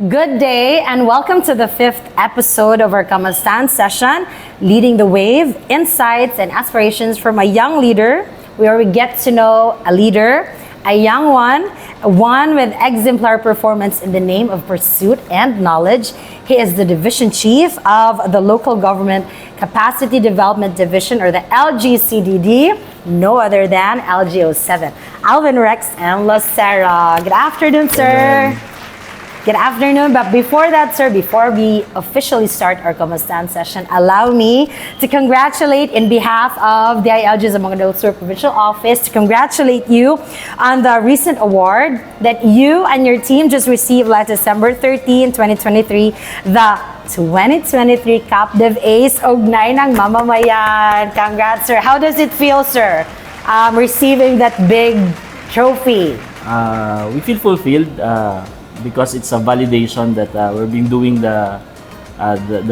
Good day and welcome to the 5th episode of our Kamastan session, Leading the Wave, Insights and Aspirations from a Young Leader, where we get to know a leader, a young one with exemplar performance in the name of pursuit and knowledge. He is the Division Chief of the Local Government Capacity Development Division, or the LGCDD, no other than LGO7, Alvin Rex and Lucera. Good afternoon, sir. Good afternoon. But before that, sir, before we officially start our Kamastan session, allow me to congratulate in behalf of the ILG's Zamboanga del Sur Provincial Office, to congratulate you on the recent award that you and your team just received last December 13, 2023, the 2023 Capdev Ace Ugnay ng Mamamayan. Congrats, sir. How does it feel, sir, receiving that big trophy? We feel fulfilled because it's a validation that we've been doing the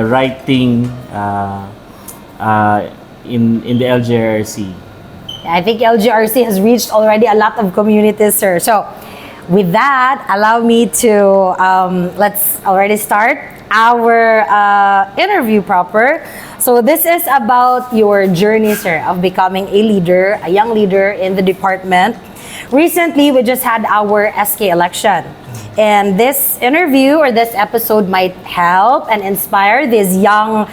right thing in the LGRC. I think LGRC has reached already a lot of communities, sir. So, with that, allow me to let's already start our interview proper. So, this is about your journey, sir, of becoming a leader, a young leader in the department. Recently, we just had our SK election. And this interview or this episode might help and inspire these young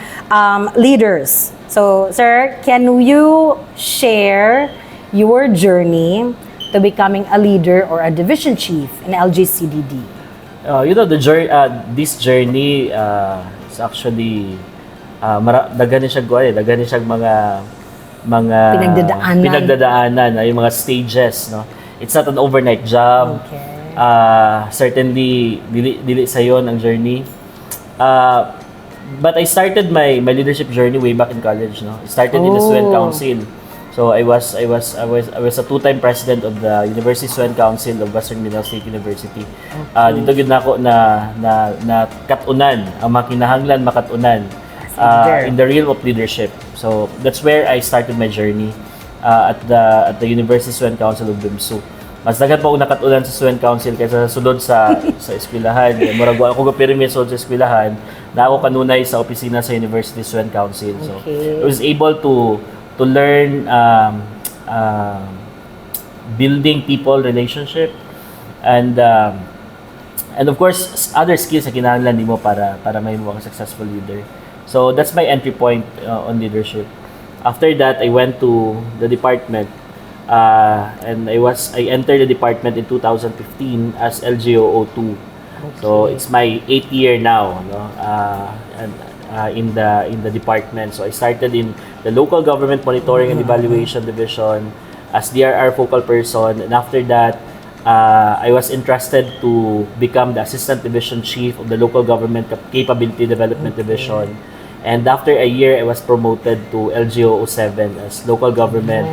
leaders. So, sir, can you share your journey to becoming a leader or a division chief in LGCDD? This journey is actually daghan siya mga pinagdadaanan, yung mga stages, no. It's not an overnight job. Okay. Certainly dili sa yon ang journey. But I started my leadership journey way back in college, no. I started in the Student Council. So I was a two-time president of the University Student Council of Western Mindanao State University. Dito gid nako na katunan ang makinahanglan makatunan in the realm of leadership. So that's where I started my journey at the University Student Council of BIMSU. Mas daghan pa ako nakatulan sa Student Council kaysa sudod sa eskwelahan. Murag ako ga-permit sa eskwelahan na ako kanunay sa opisina sa University Student Council. So I was able to learn building people relationship and of course other skills na kinahanglan nimo para may mo kang successful leader. So that's my entry point on leadership. After that, I went to the department. And I entered the department in 2015 as LGO02. Okay. So it's my 8th year now, no? In the department. So I started in the Local Government Monitoring and Evaluation Division as DRR focal person, and after that, I was entrusted to become the Assistant Division Chief of the Local Government Capability Development Division. And after a year, I was promoted to LGO07 as local government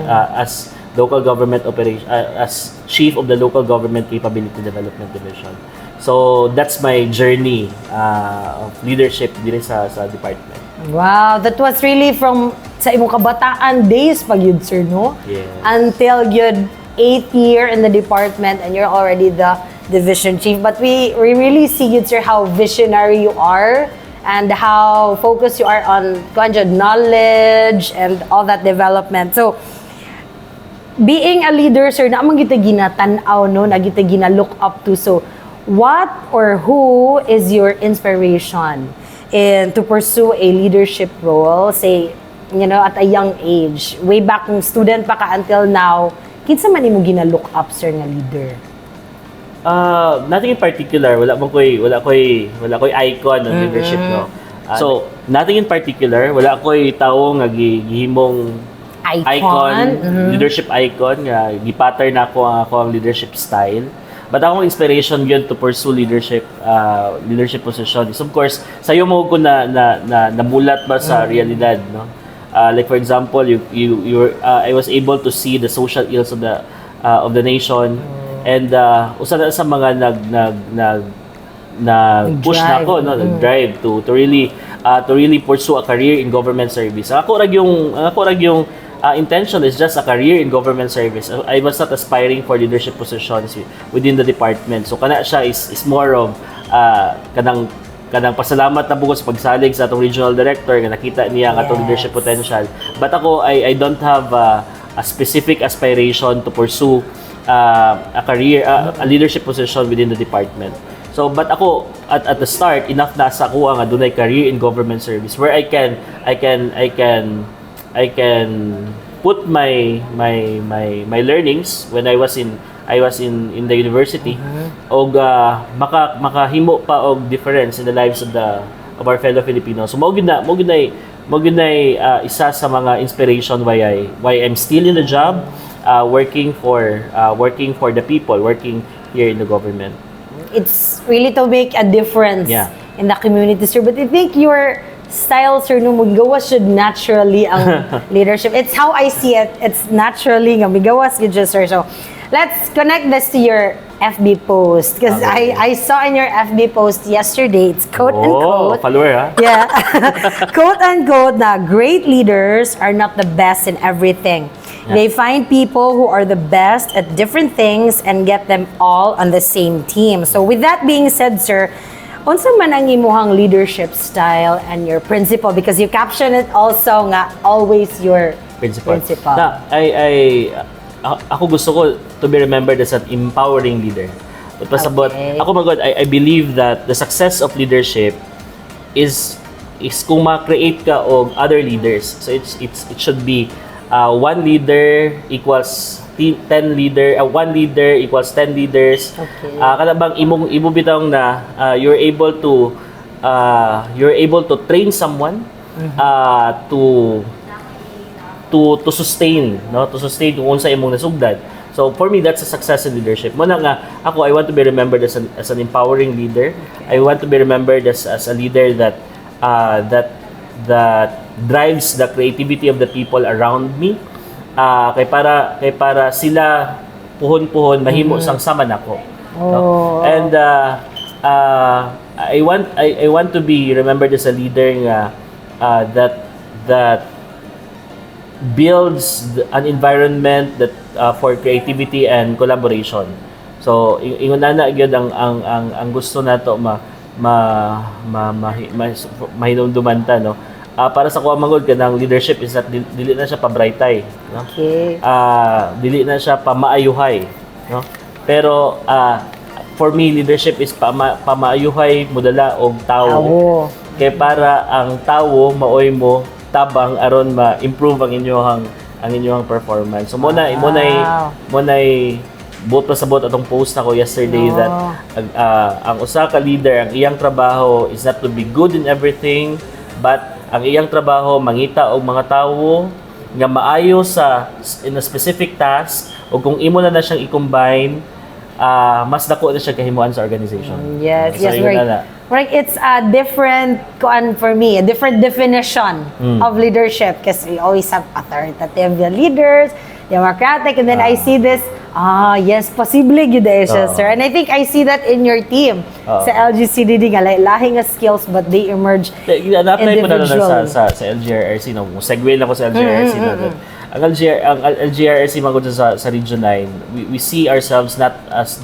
as Chief of the Local Government Capability Development Division. So that's my journey of leadership dito sa department. Wow, that was really from sa imong kabataan days pag yun, sir, no? Yeah. Until yun 8th year in the department and you're already the division chief. But we really see you, sir, how visionary you are and how focused you are on knowledge and all that development. So, being a leader, sir, naman kita ginatanaw, no? Na kita gina-look up to. So, what or who is your inspiration to pursue a leadership role, say, at a young age? Way back kung student pa ka until now, kinsa man imo gina-look up, sir, nga leader? Nothing in particular. Wala ko'y icon ng leadership, no. So, nothing in particular. Wala ko'y tawo nga gihimong icon, leadership icon nga gi-pattern ako ang leadership style. But akong inspiration yun to pursue leadership position is, of course, sayo mo ko na namulat ba sa realidad, no. Like for example, I was able to see the social ills of the nation. And usa na sa mga push na ako, no, nag-drive to really pursue a career in government service. Ako rag yung intention is just a career in government service. I was not aspiring for leadership positions within the department. So kana siya is more of kanang pasalamat na buko sa pagsalig sa atong regional director nga nakita niya ang atong leadership potential. But ako, I don't have a specific aspiration to pursue a career, a leadership position within the department. So, but ako at the start, enough na sa ako nga dunay career in government service where I can put my learnings when I was in the university og makahimo pa og difference in the lives of our fellow Filipinos. So mo gyud na isa sa mga inspiration why I'm still in the job, working for the people, working here in the government. It's really to make a difference Yeah. in the community, sir. But I think your style, sir, no magawas should naturally ang leadership. It's how I see it. It's naturally nga magawas gyud siya, sir. So let's connect this to your FB post because I saw in your FB post yesterday. It's quote unquote. Follower ha? Yeah. Quote unquote na great leaders are not the best in everything. Yeah. They find people who are the best at different things and get them all on the same team. So with that being said, sir, unsa man ang imuhang leadership style and your principle? Because you caption it also nga always your principle. Na, ako gusto ko to be remembered as an empowering leader. It was about, ako magod, I believe that the success of leadership is kung ma-create ka og other leaders. So it should be one leader equals 10 leader, one leader equals 10 leaders. Okay. Kada bang imo bitang na you're able to train someone to sustain, no? To sustain kung unsa imong nasugdan. So for me, that's a success in leadership. Muna nga ako, I want to be remembered as an empowering leader. I want to be remembered as a leader that drives the creativity of the people around me. Kay para sila puhon-puhon mahimo sang sama nako. No? And I want to be remembered as a leader nga that builds an environment that for creativity and collaboration. So ingon na gyud ang gusto nato mahinumduman ta, no. Para sa kuha mangod kanang leadership is that dili na siya pabraytay, no. Okay. Dili na siya pamaayuhay, no. Pero for me, leadership is pamaayuhay modala og tawo. Kay para ang tawo maoy mo tabang aron ma-improve ang inyong performance. So muna buot pa sa buot atong post ako yesterday that ang usa ka leader, ang iyang trabaho is not to be good in everything, but ang iyang trabaho mangita og mga tawo nga maayo in a specific task, o kung imo na siyang i-combine, mas dako na siya kahimuan sa organization. Yes, so, yes, right. Right, it's a different, for me, a different definition of leadership because we always have authoritative leaders, democratic, and then I see this, yes, possible yun siya, sir. And I think I see that in your team sa LGCDD nga, lahi nga skills but they emerge na-apply mo na individually. sa LGRRC, no? Segue lang ko sa LGRRC. Ang LGRRC magod sa Region 9, we see ourselves not as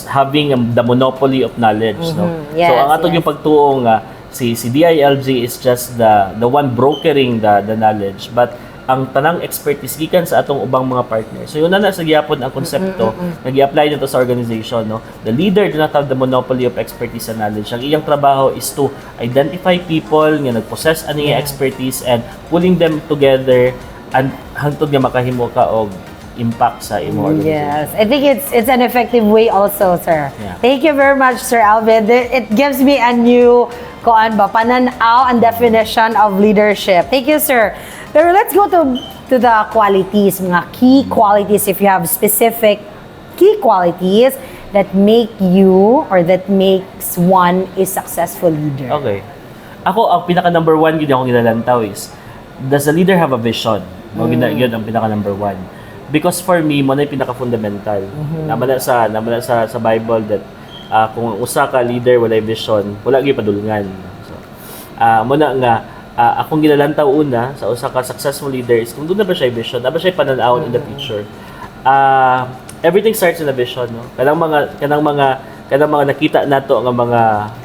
having the monopoly of knowledge, no. Yes, So ang atong yung pagtuo nga si DILG is just the one brokering the knowledge, but ang tanang expertise gikan sa atong ubang mga partners. So yun na sa gyapon ang konsepto nag-i-apply nito sa organization, no. The leader do not have the monopoly of expertise and knowledge. Ang iyang trabaho is to identify people nga nag-possess ani expertise and pulling them together and hangtod nga makahimo ka og impact sa imo organization. Yes, I think it's an effective way also, sir. Yeah. Thank you very much, Sir Alvin. It gives me a new pananaw and definition of leadership. Thank you, sir. Pero let's go to the qualities, mga key qualities, if you have specific key qualities that make you or that makes one a successful leader. Okay. Ako, ang pinaka number one yun akong ginalantaw is, does the leader have a vision? Yun ang pinaka number one. Because for me, mo na yung pinaka-fundamental. Naman na sa Bible that kung usa ka leader walay vision, wala gyud padulungan. So, muna nga akong ginalantaw una sa usa ka successful leader is kung doon na ba siya vision, na ba siya pananaw in the future. Everything starts in a vision, no. Kanang mga kada mga nakita nato nga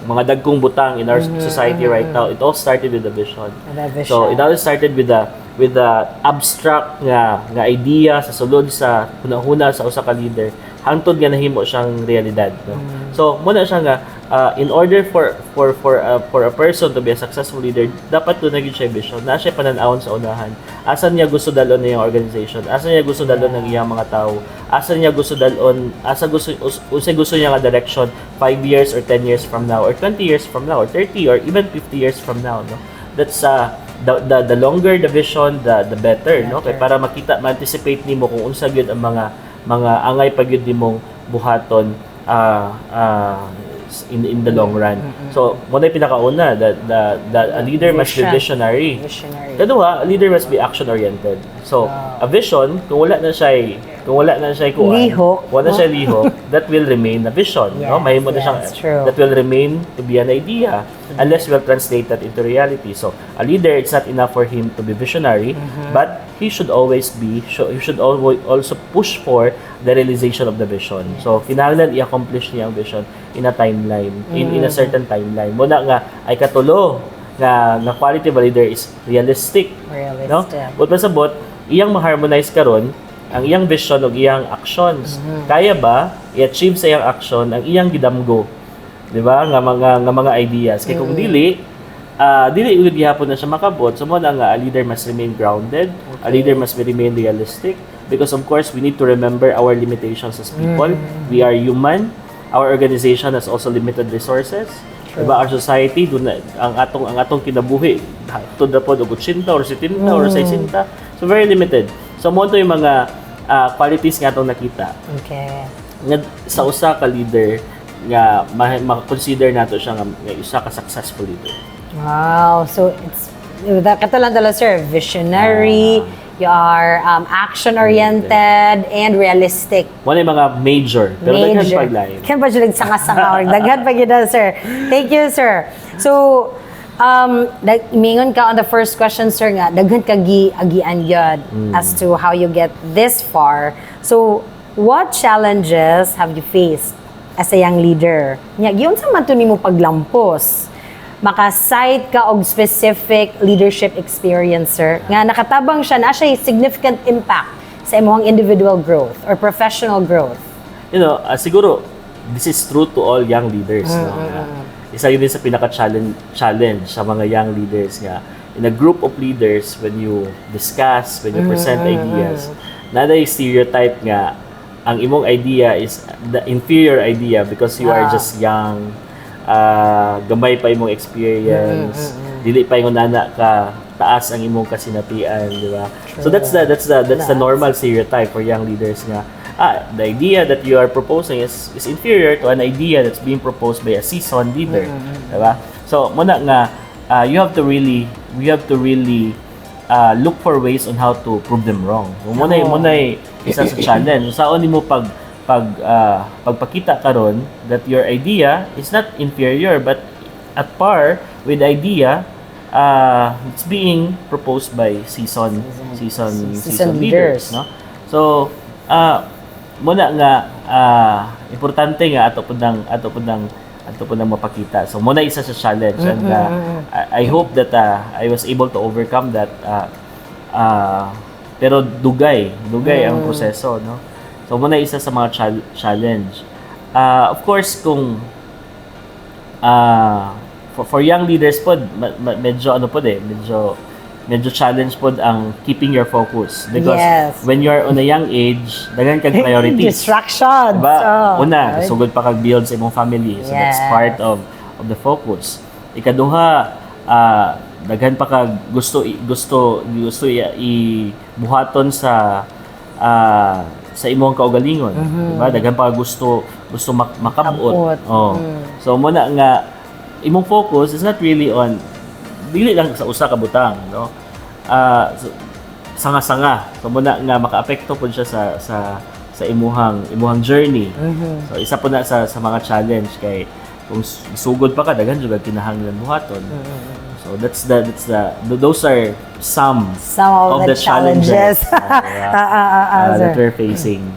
mga dagkong butang in our society right now, it all started with the vision. So it all started with the abstract nga idea sa sulod sa hunahuna sa usa ka leader hangtod nga nahimo siyang realidad, no? So muna siya nga in order for a person to be a successful leader, dapat doon naging siya vision, na siya pananawon sa unahan. Asan niya gusto dalon niyang organization? Asan niya gusto dalon ng iyang mga tao? Asan niya gusto dalon? Gusto niya nga direction 5 years or 10 years from now or 20 years from now or 30 or even 50 years from now, no? That's the longer the vision, the better, no? Kay para makita, ma-anticipate nimo kung unsa gyud ang mga angay pa gyud nimong buhaton in the long run. So, mo na pinakauna, a leader must be visionary. Kaduha, a leader must be action-oriented. So, a vision, kung wala na siya Lihok. wala na siya lihok, that will remain a vision, no? Mahimo na siyang that will remain to be an idea unless we will translate that into reality. So, a leader, it's not enough for him to be visionary, but he should always also push for the realization of the vision. So, kinahanglan i-accomplish niya ang vision in a timeline, in a certain timeline. Muna nga ay katulo nga quality of a leader is realistic. No? But pasabot, iyang ma-harmonize karon ang iyang vision ug iyang actions. Kaya ba i-achieve sa iyang action ang iyang gidamgo? 'Di ba? Nga mga ideas. Kay kung dili ugid gihapon na siya makabot. So mo na nga a leader must remain grounded. A leader must remain realistic because of course we need to remember our limitations as people. We are human. Our organization has also limited resources. Diba, our society ang atong kinabuhi to the pod og 80 or 70 or 60. So very limited. So mo to yung mga qualities nga atong nakita. Okay. Nga sa usa ka leader nga ma-consider nato siya nga isa ka successful leader. Wow. So it's katalan dala sir, visionary, you are action-oriented and realistic. Wala yung mga major. Pero daghan paglain. Kaya pa siya nagsanga-sanga. Daghan pa gina, sir. Thank you, sir. So, mingon ka on the first question, sir, nga, daghan ka agian yun as to how you get this far. So, what challenges have you faced as a young leader? Giyon sa man to nimo paglampos? Maka-cite ka og specific leadership experiencer nga nakatabang siya na siya significant impact sa imong individual growth or professional growth. You know, siguro this is true to all young leaders, no? Isa yun din sa pinaka-challenge sa mga young leaders nga in a group of leaders when you discuss, when you present ideas, naday stereotype nga ang imong idea is the inferior idea because you are just young. Gamay pa imong experience, dili pa imong nana ka taas ang imong kasinatian, di ba? So that's the normal stereotype for young leaders nga the idea that you are proposing is inferior to an idea that's being proposed by a seasoned leader, di ba? So muna nga we have to really look for ways on how to prove them wrong. Muna isa sa challenge. Saon nimo pagpakita karon that your idea is not inferior but at par with the idea it's being proposed by seasoned leaders, no? So muna nga importante nga ato pud nang mapakita. So muna isa sa challenge and I hope that I was able to overcome that pero dugay ang proseso, no? So, muna isa sa mga challenge. Of course, kung for young leaders po, medyo challenge po ang keeping your focus. Because when you're on a young age, daghan kag priorities. Distractions. Diba? Una, sugod pa kag build sa imong family. So, that's part of the focus. Ikaduha, daghan pa kag gusto ibuhaton sa imong kaugalingon, diba? Daghan pa gusto makabot. So muna nga imong focus is not really on dili lang sa usa ka butang, no? Sanga-sanga. So muna nga makaapekto pud siya sa imuhang journey. So isa po na sa mga challenge kay kung sugod pa ka daghan jud kinahanglan buhaton. So those are some of the challenges that we're facing.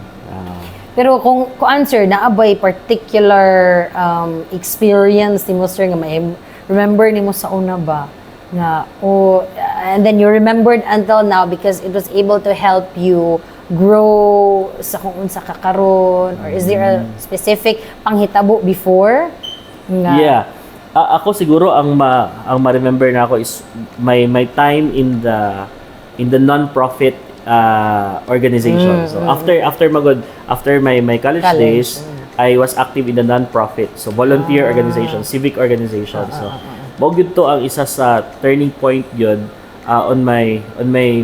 Pero kung answer na abay particular experience ni mo sir nga may remember ni mo sa una ba nga and then you remembered until now because it was able to help you grow sa kung unsa ka karon, or is there a specific panghitabo before nga Yeah. Ako siguro ang ma-remember na ako is my time in the non-profit organization. So after my college days, I was active in the non-profit. So volunteer organization, civic organization. So mao gyud to ang isa sa turning point yun on my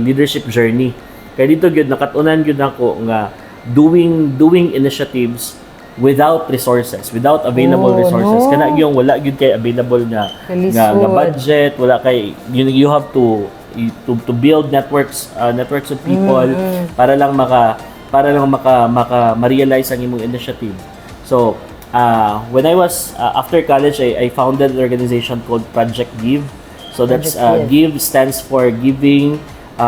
leadership journey. Kaya dito gyud nakatunan gyud ako nga doing initiatives without resources, without available resources. Kana yung wala gyud kay available nga budget, wala kay you have to build networks of people para lang ma-realize ang imong initiative. So, when I was after college, I founded an organization called Project Give. So that's Give stands for giving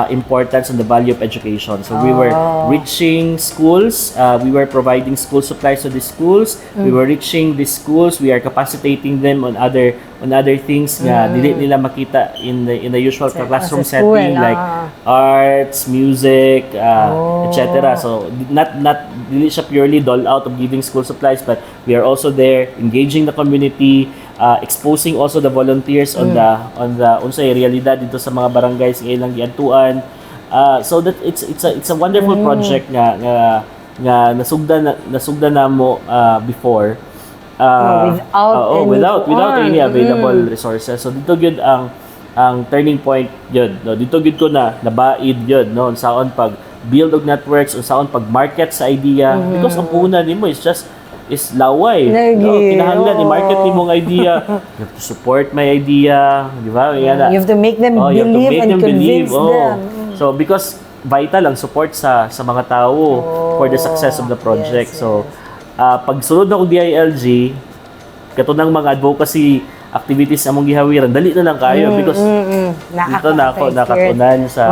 importance and the value of education. So we were reaching schools, we were providing school supplies to the schools, we were reaching these schools, we are capacitating them on other things nga dili nila makita in the usual classroom setting like arts, music, etc. So not dili siya purely dole out of giving school supplies, but we are also there engaging the community, exposing also the volunteers on the unsay realidad dito sa mga barangays nga ilang giadtuan, so that it's a wonderful project nga nasugdan namo before without any available resources. So dito gyud ang turning point gyud, no? Dito gyud ko nabaid gyud, no, unsaon pag build og networks, unsaon pag market sa idea, because ang una nimo is laway. No? Kinahanglan i-market ni mong idea. You have to support my idea, di ba? You have to make them believe and convince them. So because vital ang support sa mga tao for the success of the project. So pag sulod na ko DILG, katunang mga advocacy activities among gihawiran, dali na lang kayo because dito na ako nakatunan sa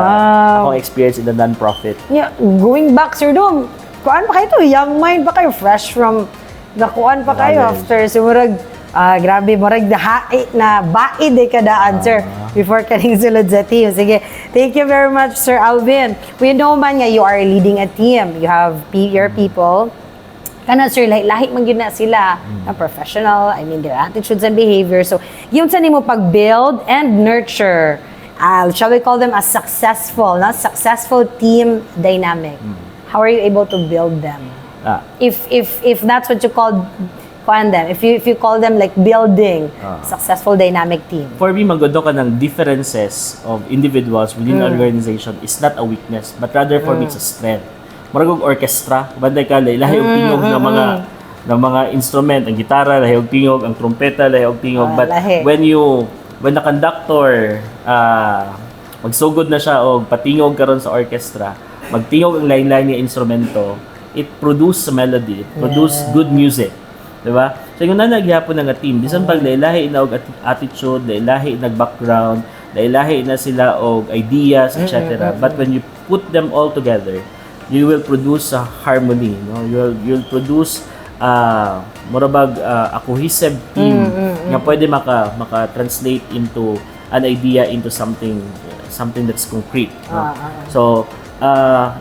akong experience in the non-profit. Yeah, going back, Sir Dom, kuan pa kayo to? Young mind pa kayo? Fresh from nakuan pa kayo after sumurag grabe murag na baid ka da answer before kaning sulod sa team. Sige, thank you very much, Sir Alvin. We know man nga you are leading a team, you have your people kana sir, lahi man gyud na sila na professional, I mean their attitudes and behavior. So yung sa nimo pag-build and nurture, shall we call them a successful team dynamic. How are you able to build them? If that's what you call them, if you call them like building successful dynamic team. For me, maganda ka ng differences of individuals within an organization is not a weakness, but rather for me it's a strength. Maragog orchestra, banday ka lahi og tingog ng mga instrument, ang gitara lahi og tingog, ang trumpeta lahi og tingog, but when the conductor magsugod na siya og patingog karon sa orchestra, magtingog ang lain-lain nga instrumento, it produce a melody, it produce good music, di ba? So yung nagyapon nga team, bisan pag lahi na og attitude, lahi na background, lahi na sila og ideas, etc. But when you put them all together, you will produce a harmony, no? You'll produce a cohesive team nga pwede maka-translate into an idea into something that's concrete, no? So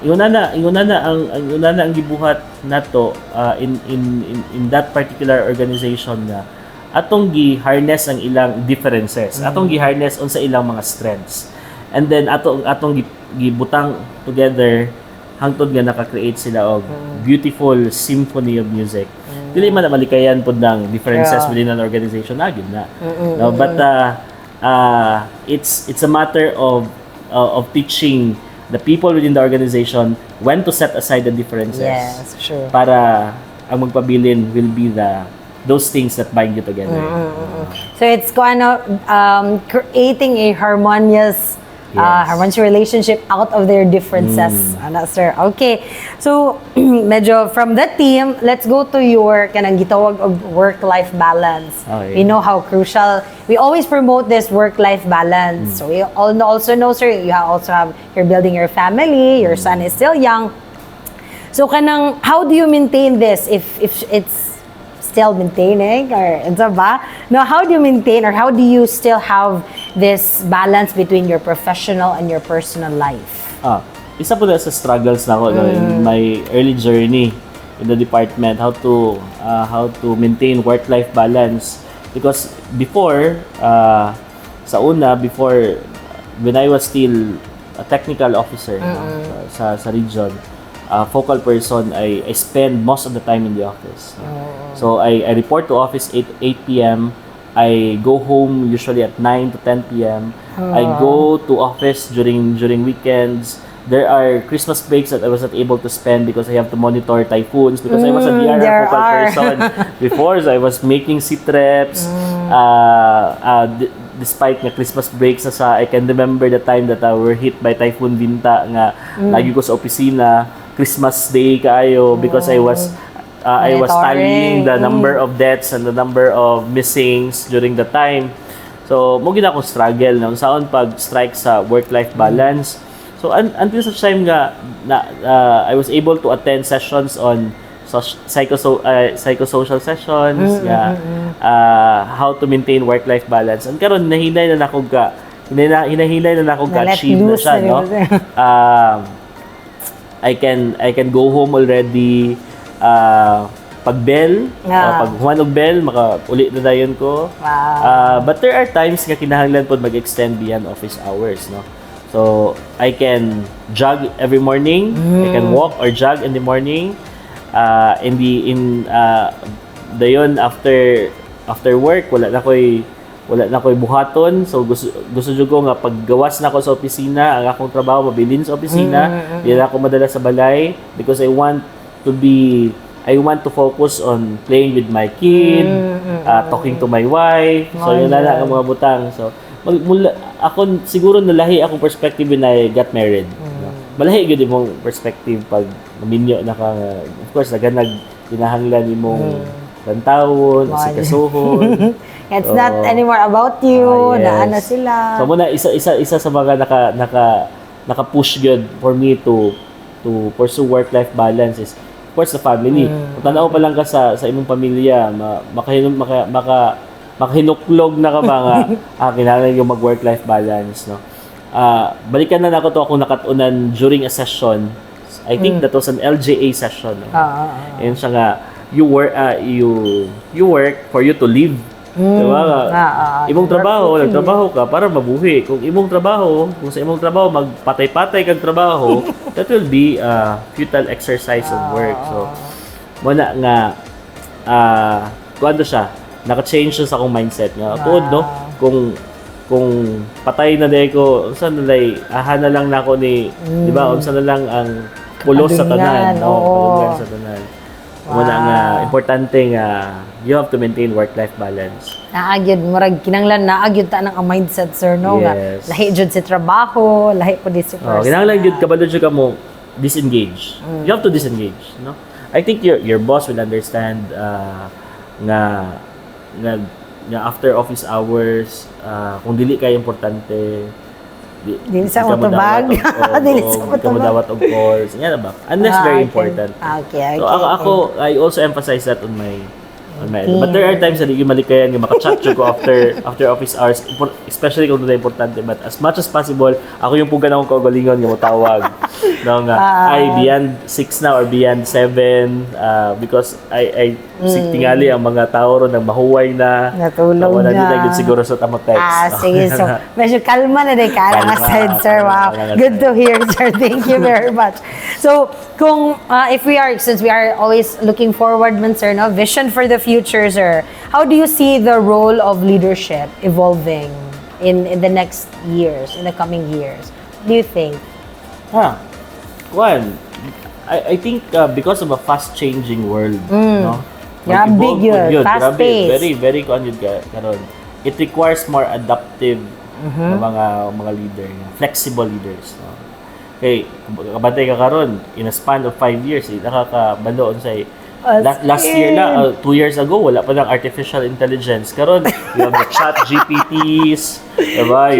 inguna na ang gibuhat nato in that particular organization nga atong gi-harness ang ilang differences, atong gi-harness unsa ilang mga strengths, and then atong gibutang together hangtod nga naka-create sila og beautiful symphony of music. Dili man na malikayan pud ng differences within an organization agad na. No, but it's a matter of teaching the people within the organization when to set aside the differences. Yes, sure. Para ang magpabilin will be those things that bind you together. So it's creating a harmonious relationship out of their differences. Sir. Okay. So medyo from that team, let's go to your kanang gitawag og work-life balance. We know how crucial. We always promote this work-life balance. So we also know, sir, you're building your family. Your son is still young. So kanang how do you maintain this if it's still maintaining or ito ba? No, how do you maintain or how do you still have this balance between your professional and your personal life? Isa po na sa struggles na ako no, in my early journey in the department, how to maintain work-life balance. Because before, before, when I was still a technical officer sa region, focal person, I spend most of the time in the office. So I report to office 8 p.m. I go home usually at 9 to 10 p.m. I go to office during weekends. There are Christmas breaks that I was not able to spend because I have to monitor typhoons because I was a DRR focal person before. So I was making seat reps. Despite nga Christmas breaks na sa, I can remember the time that I were hit by Typhoon Binta nga lagi ko sa opisina Christmas Day kaayo because I was tallying the number of deaths and the number of missings during the time. So mo gid akong struggle na unsaon pag strike sa work-life balance. So until such time nga I was able to attend sessions on psychosocial sessions, how to maintain work-life balance. And karon hinahilay na nako achieve na siya, no? I can go home already. Pag human og bell, maka-uli na dayon ko. But there are times nga kinahanglan pod mag-extend beyond office hours, no? So, I can jog every morning. I can walk or jog in the morning. Dayon after work, wala na ko'y buhaton. So, gusto jud ko nga paggawas na ako sa opisina, ang akong trabaho mabilin sa opisina. Di na ako madala sa balay because I want to focus on playing with my kid, talking to my wife. So, yun na lang ang mga butang. So, ako siguro nalahi akong perspective when I got married. No? Malahi gyud imong perspective pag maminyo na ka. Of course, kinahanglan imong tantawon, sikasuhon. It's not anymore about you, na sila. So muna isa sa mga naka-push gyud for me to pursue work-life balance is of course the family. Kung tanaw pa lang ka sa imong pamilya, makahinuklog na ka ba nga kinahanglan yung mag-work-life balance, no? Balikan na nako to akong nakatunan during a session. I think that was an LJA session, no? Ayun siya nga, you work for you to live. Diba? Imong trabaho, nagtrabaho ka para mabuhi. Kung sa imong trabaho magpatay-patay kang trabaho, that will be a futile exercise of work. So, muna nga kuando siya, naka-change siya sa akong mindset nga. No? Kung patay na day ko, unsa na lay na lang nako ni, di ba? Unsa na lang ang pulos sa tanan, no? Sa tanan. Muna nga importante nga you have to maintain work-life balance. Naagyod murag kinanglan naagyod ta nang mindset sir no nga lahi jud si trabaho, lahi pud si person. Kinahanglan jud kabalo jud ka mo disengage. You have to disengage, no? I think your boss will understand nga after office hours, kung dili kay importante, dili sa utubag, dili sa utubag og calls, yan ba? Unless very important. Okay. So ako I also emphasize that on my but there are times na di malikayan nga maka-chat ko after office hours, especially kung doon importante. But as much as possible, ako yung pugan akong kaugalingon nga motawag. No nga, beyond 6 na or beyond 7 because I tingali ang mga tao ron nang mahuway na. Natulog na. Wala din siguro sa tamang text. Sige. So, medyo kalma na din ka ang side, sir. Wow. Good to hear, sir. Thank you very much. So, since we are always looking forward, man, sir, no? Vision for the future, sir. How do you see the role of leadership evolving in the next years, in the coming years? What do you think? I think because of a fast-changing world, no? Big yun, fast-paced. Very, very karon. It requires more adaptive na mga leader, flexible leaders, no? Okay, kabantay ka karon in a span of 5 years, nakakabaloon sa last year na, 2 years ago, wala pa ng artificial intelligence. Karon, you have the chat GPTs, diba?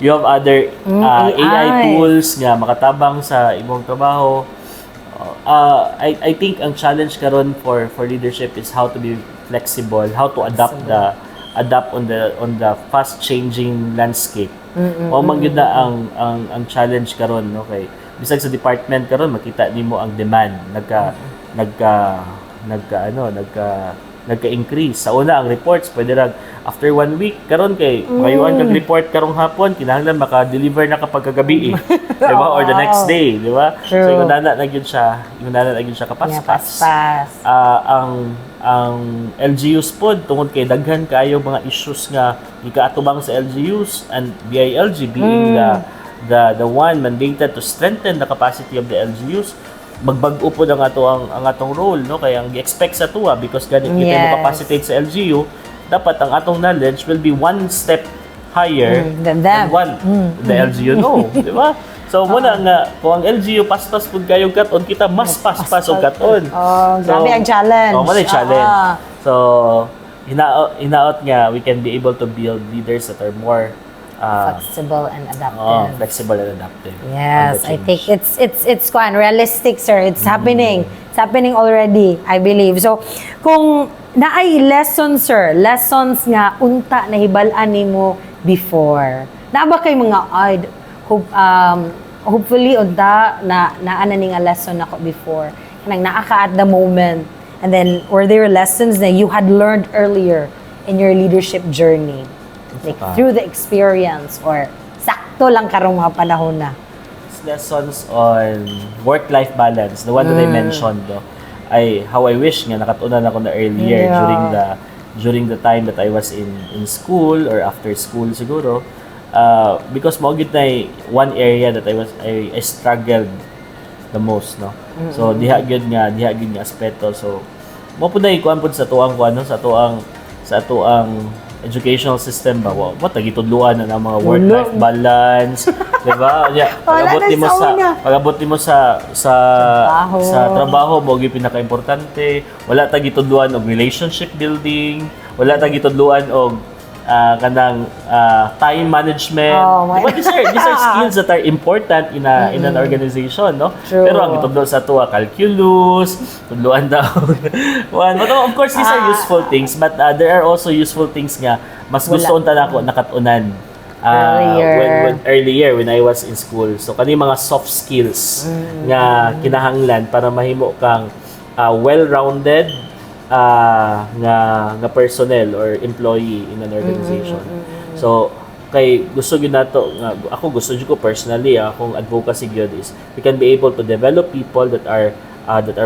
You have other AI tools nga makatabang sa imong trabaho. I think ang challenge karon for leadership is how to be flexible, how to adapt on the fast changing landscape. O man gyud na ang challenge karon, no, kay bisag sa department karon makita nimo ang demand nagka-increase. Sa una ang reports pwede ra after 1 week karon kay mayuan kag report karong hapon kinahanglan maka-deliver na kapag kagabi di ba, or the next day, di ba? So yung nana na gyud siya kapas-pas. Ang LGUs pod tungod kay daghan kaayo mga issues nga gikaatubang sa LGUs, and BILG being the one mandated to strengthen the capacity of the LGUs. Magbag-o po ang atong role, no, kaya ang gi-expect sa tuwa because ganit kita mo capacitate sa LGU, dapat ang atong knowledge will be one step higher than them. The LGU no, di ba? So muna nga kung ang LGU pas-pas pud kayo katon, kita mas pas-pas og katon. Grabe ang challenge. Mo na challenge. So hinaot nga we can be able to build leaders that are more flexible and adaptive. Flexible and adaptive. Yes, I think it's quite realistic, sir. It's happening. It's happening already, I believe. So, kung naay lessons, sir, lessons nga unta na hibalaan nimo before. Na ba kay mga hopefully unta na ana ni nga lesson nako before. Kanang naa ka at the moment. And then were there lessons that you had learned earlier in your leadership journey? Like through the experience or sakto lang karong mga panahon na? Lessons on work-life balance, the one that I mentioned, how I wish nga nakatunan ako na earlier during the time that I was in school or after school siguro, because mao gid na one area that I struggled the most, no. So diha gid nga aspeto. So mo pud na ikuan pud sa atuang educational system ba, what tagitudluan na ng mga work-life balance, di ba? Pag-abot mo sa trabaho mo gyud pinaka-importante, wala tagitudluan og relationship building, wala tagitudluan og kanang time management. Diba, these are skills that are important in an organization, no? True. Pero ang itudlo sa tuwa calculus, tudluan daw. Of course these are useful things, but there are also useful things nga mas gusto unta nako nakatunan earlier when I was in school. So kani mga soft skills nga kinahanglan para mahimo kang well-rounded nga personnel or employee in an organization. So kay gusto gyud nato nga ako gusto ko personally akong advocacy gyud is we can be able to develop people that are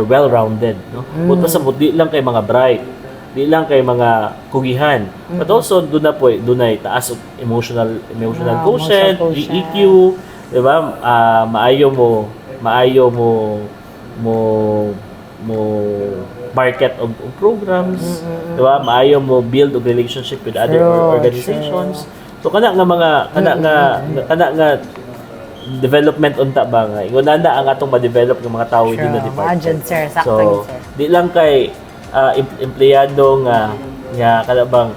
well-rounded, no? But sa di lang kay mga bright, di lang kay mga kugihan, but also dunay taas og emotional quotient, EQ, di ba? Maayo mo market of programs, di ba? Maayo mo build og relationship with other organizations. So kana nga development unta ba nga ingonana ang atong ma-develop ng mga tao din na department. Sir, So di lang kay empleyado nga kanabang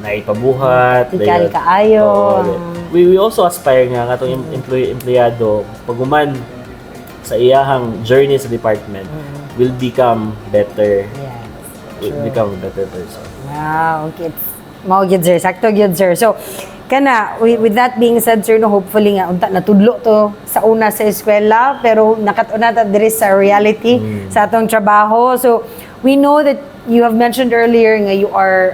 naipabuhat, tikal kaayo. We also aspire nga atong empleyado paguman sa iyahang journey sa department will become better. Yes. Will become a better person. Wow, okay. Mao gyud sir, sakto gyud sir. So kana with that being said, sir, no, hopefully nga unta natudlo to sa una sa eskwela pero nakatuna ta diri sa reality sa atong trabaho. So we know that you have mentioned earlier nga you are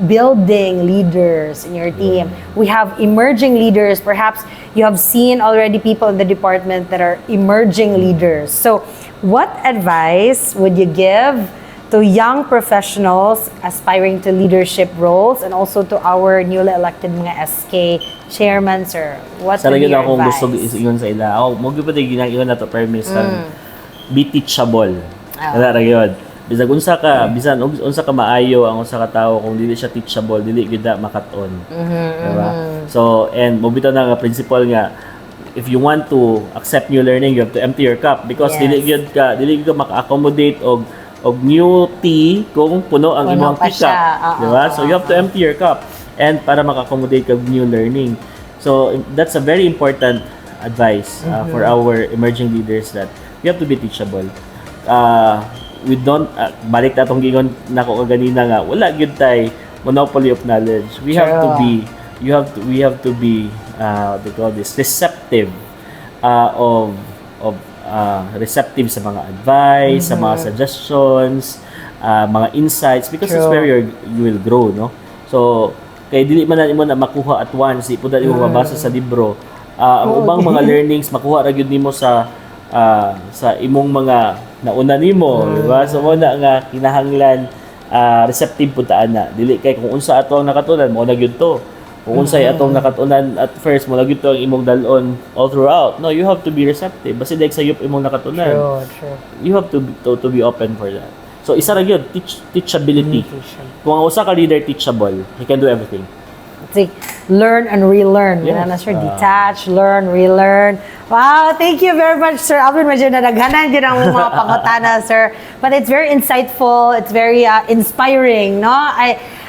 building leaders in your team. We have emerging leaders. Perhaps you have seen already people in the department that are emerging leaders. So what advice would you give to young professionals aspiring to leadership roles and also to our newly elected mga SK chairman, sir? What would be your akong advice? gusto ingon sa ila. Mo gyud pa ginang na to premise be teachable. Kana ra gyud. Bisan unsa ka maayo ang usa ka tawo kung dili siya teachable, dili gyud makaton. Diba? So and mo bitaw na nga principle nga if you want to accept new learning, you have to empty your cup because dili gyud ka maka-accommodate og new tea kung puno ang imong teacup, di ba? So you have to empty your cup and para maka-accommodate kag new learning. So that's a very important advice for our emerging leaders that you have to be teachable. we don't balik ta tong gingon nako kanina nga wala gyud tay monopoly of knowledge. We have to True. be we have to be what they call this, receptive of receptive sa mga advice, sa mga suggestions, mga insights, because it's True. where you will grow, no? So kay dili man nimo na makuha at once, di pud mo mabasa sa libro. Ang ubang mga learnings makuha ra gyud nimo sa imong mga nauna nimo, di ba? So mo na nga kinahanglan receptive pud ta ana. Dili kay kung unsa ato ang nakatunan mo na gyud to. Kung unsay atong nakatunan at first mo na gyud to ang imong dalon all throughout. No, you have to be receptive. Basta dahil sayop imong nakatunan. True. You have to be open for that. So isa ra gyud teachability. Kung ang usa ka leader teachable, he can do everything. It's like learn and relearn. Yes. Yes. Sir, detach, learn, relearn. Wow, thank you very much, Sir Alvin. Medyo nadaghanan din ang mga pangutana, sir. But it's very insightful. It's very inspiring, no?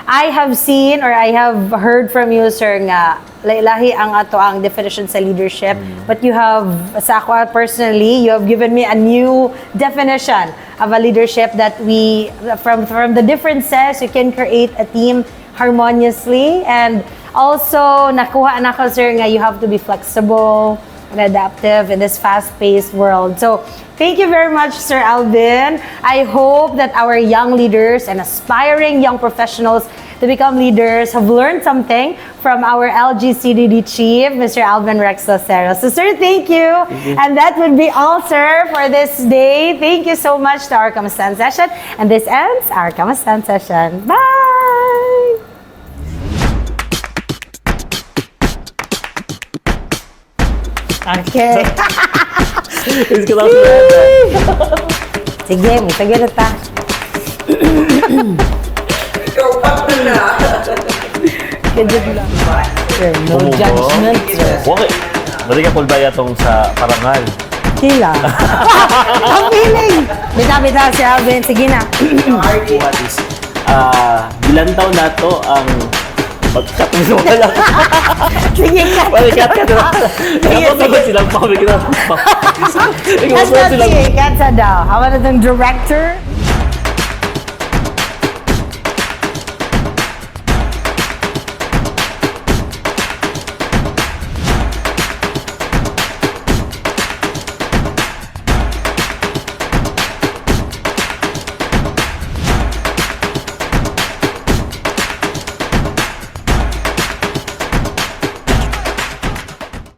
I have seen or I have heard from you, sir, nga lahi ang ato ang definition sa leadership. But you have, sa ako personally, you have given me a new definition of a leadership that we, from the differences, you can create a team harmoniously. And also, nakuha na ko, sir, nga you have to be flexible and adaptive in this fast-paced world. So, thank you very much, Sir Alvin. I hope that our young leaders and aspiring young professionals to become leaders have learned something from our LGCDD chief, Mr. Alvin Rex Lacero. So, sir, thank you. And that would be all, sir, for this day. Thank you so much to our Kamustan session. And this ends our Kamustan session. Bye! Okay. Is ka lang sa Sige, sige na ta. Ikaw pa na. Ganyan lang. Sir, no Bumubo? judgment, sir. Okay. Dali ka pulbaya tong sa parangal. Kila. Ang feeling! Bita-bita si Alvin. Sige na. What is bilantaw na to ang pagkat mo wala. Sige ka. Balikat ka na. Ako silang pamigyan. That's not sige. That's daw. How about the director?